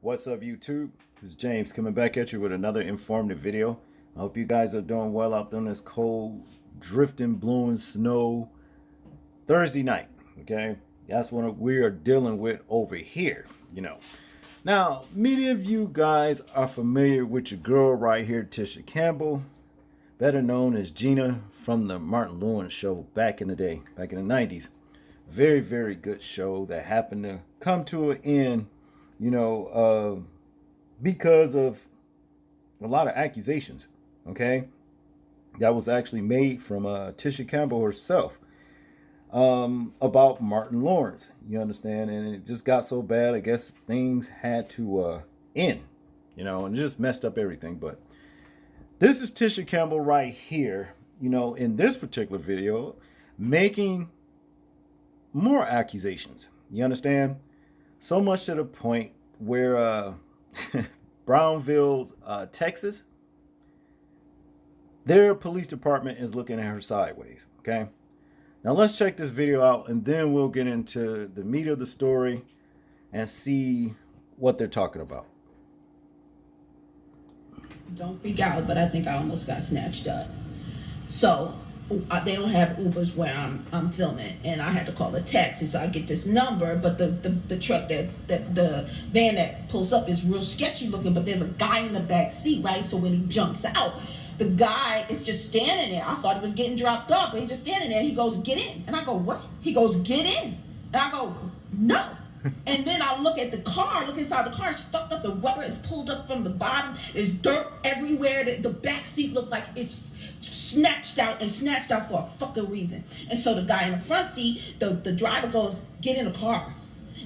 What's up, YouTube? This is James coming back at you with another informative video. I hope you guys are doing well out there on this cold, drifting, blowing snow Thursday night. Okay, that's what we are dealing with over here. Now, many of you guys are familiar with your girl right here, Tisha Campbell, better known as Gina from the Martin Lawrence show back in the day, back in the 90s. Very, very good show that happened to come to an end because of a lot of accusations, okay, that was actually made from Tisha Campbell herself about Martin Lawrence. You understand? And it just got so bad, I guess things had to end, and it just messed up everything. But this is Tisha Campbell right here, in this particular video, making more accusations. You understand? So much to the point where Brownsville, Texas, their police department is looking at her sideways. Okay. Now let's check this video out and then we'll get into the meat of the story and see what they're talking about. Don't freak out, but I think I almost got snatched up. So they don't have Ubers where I'm filming, and I had to call a taxi. So I get this number, but the truck that the van that pulls up is real sketchy looking. But there's a guy in the back seat, right? So when he jumps out, the guy is just standing there. I thought he was getting dropped off, but he's just standing there. He goes, "Get in," and I go, "What?" He goes, "Get in," and I go, "No." And then I look at the car, look inside the car, it's fucked up. The rubber is pulled up from the bottom. There's dirt everywhere. The back seat looked like it's snatched out for a fucking reason. And so the guy in the front seat, the driver goes, "Get in the car."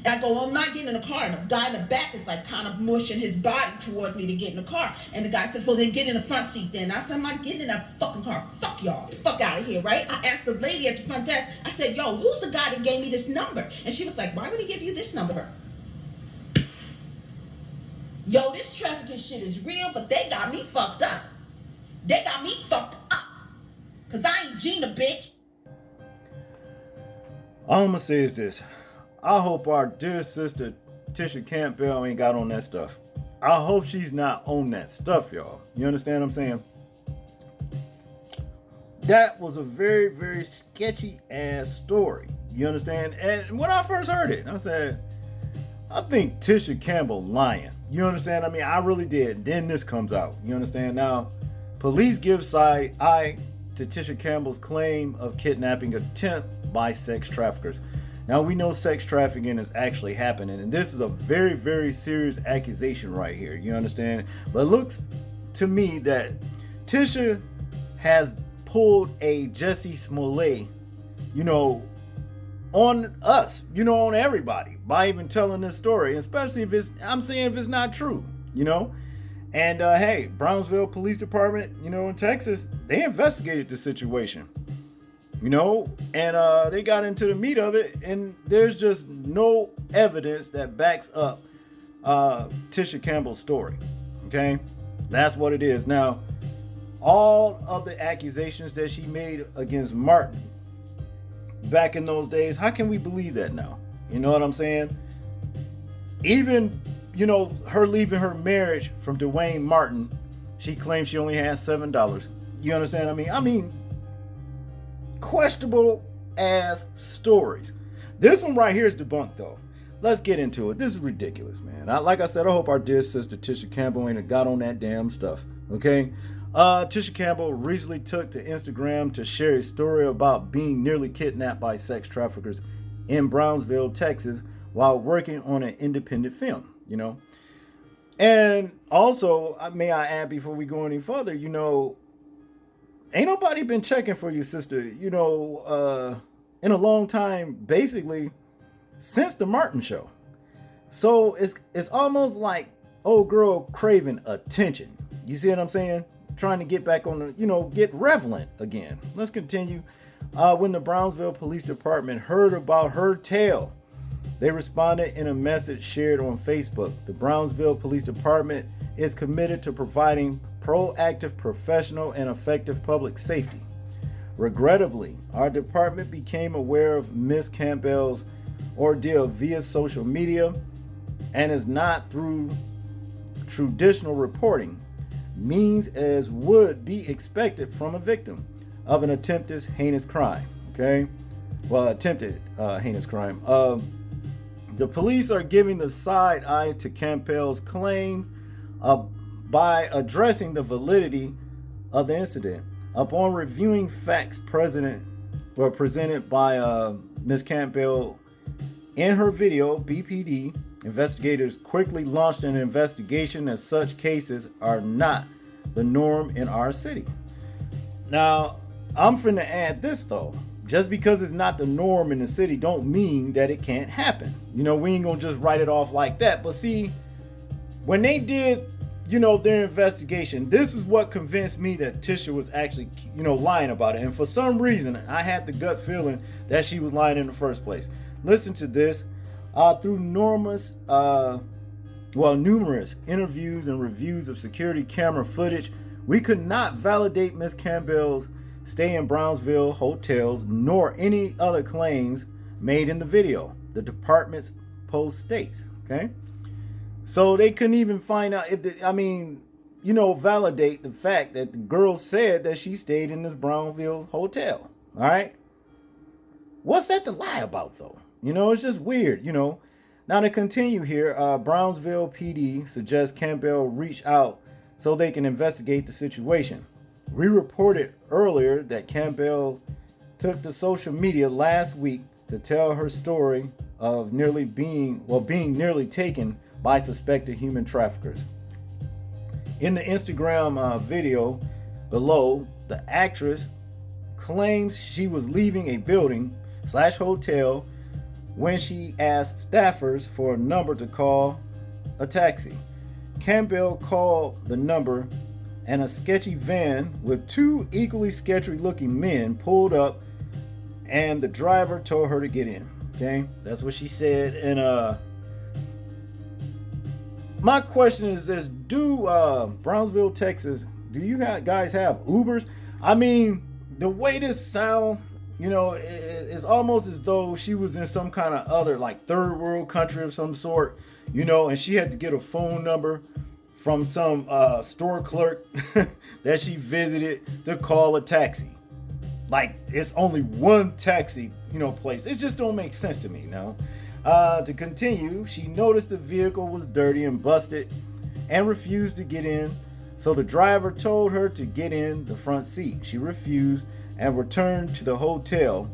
And I go, "Well, I'm not getting in the car." And the guy in the back is like kind of mushing his body towards me to get in the car. And the guy says, "Well, then get in the front seat then." I said, "I'm not getting in that fucking car. Fuck y'all. Fuck out of here," right? I asked the lady at the front desk, I said, "Yo, who's the guy that gave me this number?" And she was like, "Why would he give you this number?" Yo, this trafficking shit is real, but they got me fucked up. They got me fucked up. Because I ain't Gina, bitch. All I'm going to say is this. I hope our dear sister Tisha Campbell ain't got on that stuff. I hope she's not on that stuff, y'all. You understand what I'm saying? That was a very, very sketchy ass story. You understand? And when I first heard it, I said, I think Tisha Campbell lying. You understand? I mean, I really did. Then this comes out. You understand? Now, police give side eye to Tisha Campbell's claim of kidnapping attempt by sex traffickers. Now, we know sex trafficking is actually happening, and this is a very, very serious accusation right here. You understand? But it looks to me that Tisha has pulled a Jussie Smollett, on us, on everybody, by even telling this story, especially if it's not true, And hey, Brownsville Police Department, in Texas, they investigated the situation, and they got into the meat of it, and there's just no evidence that backs up Tisha Campbell's story. Okay, that's what it is. Now, all of the accusations that she made against Martin back in those days, how can we believe that now? You know what I'm saying? Even, her leaving her marriage from Dwayne Martin, she claims she only has $7. You understand what I mean? Questionable ass stories. This one right here is debunked though. Let's get into it. This is ridiculous, man. Like I said, I hope our dear sister Tisha Campbell ain't got on that damn stuff. Okay? Tisha Campbell recently took to Instagram to share a story about being nearly kidnapped by sex traffickers in Brownsville, Texas, while working on an independent film, And also, may I add before we go any further, ain't nobody been checking for you, sister, in a long time, basically, since the Martin show. So it's almost like old girl craving attention. You see what I'm saying? Trying to get back on the, get relevant again. Let's continue. When the Brownsville Police Department heard about her tale, they responded in a message shared on Facebook. The Brownsville Police Department is committed to providing proactive, professional, and effective public safety. Regrettably, our department became aware of Ms. Campbell's ordeal via social media and is not through traditional reporting means as would be expected from a victim of an attempted heinous crime. Okay, well, attempted heinous crime. The police are giving the side eye to Campbell's claims by addressing the validity of the incident. Upon reviewing facts presented by Ms. Campbell in her video, BPD investigators quickly launched an investigation as such cases are not the norm in our city. Now, I'm finna add this though. Just because it's not the norm in the city don't mean that it can't happen. You know, we ain't gonna just write it off like that. But see, when they did, you know, their investigation, this is what convinced me that Tisha was actually, you know, lying about it. And for some reason, I had the gut feeling that she was lying in the first place. Listen to this. Through numerous interviews and reviews of security camera footage, we could not validate Ms. Campbell's stay in Brownsville hotels nor any other claims made in the video, the department's post states. Okay, so they couldn't even find out if validate the fact that the girl said that she stayed in this Brownsville hotel. All right, what's that to lie about though? You know, it's just weird, you know. Now to continue here, Brownsville PD suggests Campbell reach out so they can investigate the situation. We reported earlier that Campbell took to social media last week to tell her story of being nearly taken by suspected human traffickers. In the Instagram video below, the actress claims she was leaving a building/hotel when she asked staffers for a number to call a taxi. Campbell called the number and a sketchy van with two equally sketchy looking men pulled up and the driver told her to get in. Okay, that's what she said. And my question is this: do Brownsville, Texas, do you guys have Ubers? I mean, the way this sound, you know, it's almost as though she was in some kind of other like third world country of some sort, you know, and she had to get a phone number from some store clerk that she visited to call a taxi. Like, it's only one taxi, you know, place. It just don't make sense to me, you know. To continue, she noticed the vehicle was dirty and busted and refused to get in. So the driver told her to get in the front seat. She refused and returned to the hotel,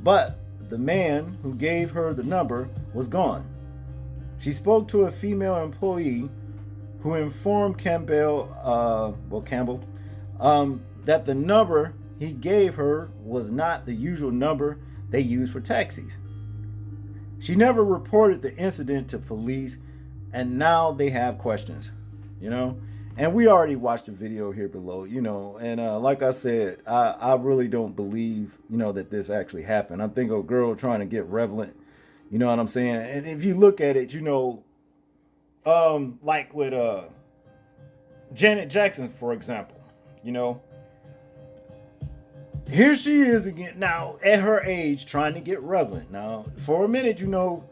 but the man who gave her the number was gone. She spoke to a female employee who informed Campbell that the number he gave her was not the usual number they use for taxis. She never reported the incident to police, and now they have questions, you know. And we already watched the video here below, you know, and like I said, I really don't believe, you know, that this actually happened. I think a girl trying to get relevant, you know what I'm saying? And if you look at it, you know, like with Janet Jackson, for example, you know, here she is again now at her age trying to get relevant. Now, for a minute, you know,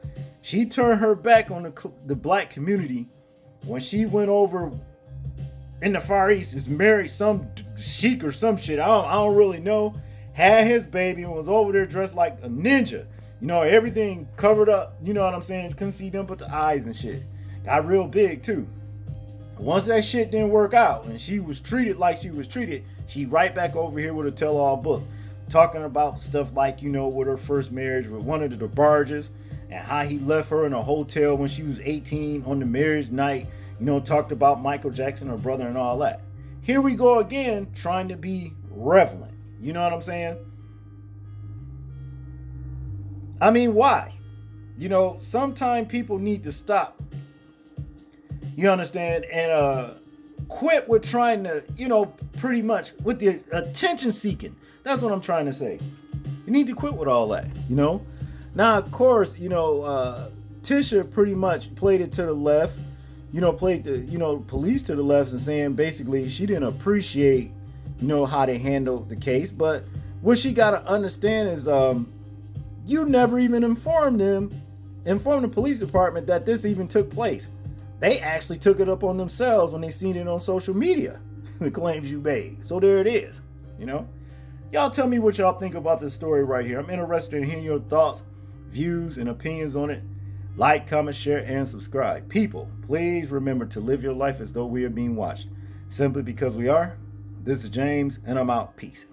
she turned her back on the black community when she went over in the Far East, is married some sheik or some shit. I don't really know. Had his baby and was over there dressed like a ninja. You know, everything covered up. You know what I'm saying? Couldn't see them but the eyes and shit. Got real big too. Once that shit didn't work out and she was treated like she was treated, she right back over here with a tell-all book. Talking about stuff like, you know, with her first marriage with one of the DeBarges and how he left her in a hotel when she was 18 on the marriage night. You know, talked about Michael Jackson, her brother, and all that. Here we go again, trying to be relevant. You know what I'm saying? I mean, why? You know, sometimes people need to stop. You understand? And quit with trying to, you know, pretty much with the attention seeking. That's what I'm trying to say. You need to quit with all that, you know? Now, of course, you know, Tisha pretty much played it to the left. You know, played the, you know, police to the left and saying basically she didn't appreciate, you know, how they handled the case. But what she got to understand is you never even informed them inform the police department that this even took place. They actually took it up on themselves when they seen it on social media, the claims you made. So there it is, you know. Y'all tell me what y'all think about this story right here. I'm interested in hearing your thoughts, views, and opinions on it. Like, comment, share, and subscribe. People, please remember to live your life as though we are being watched. Simply because we are. This is James, and I'm out. Peace.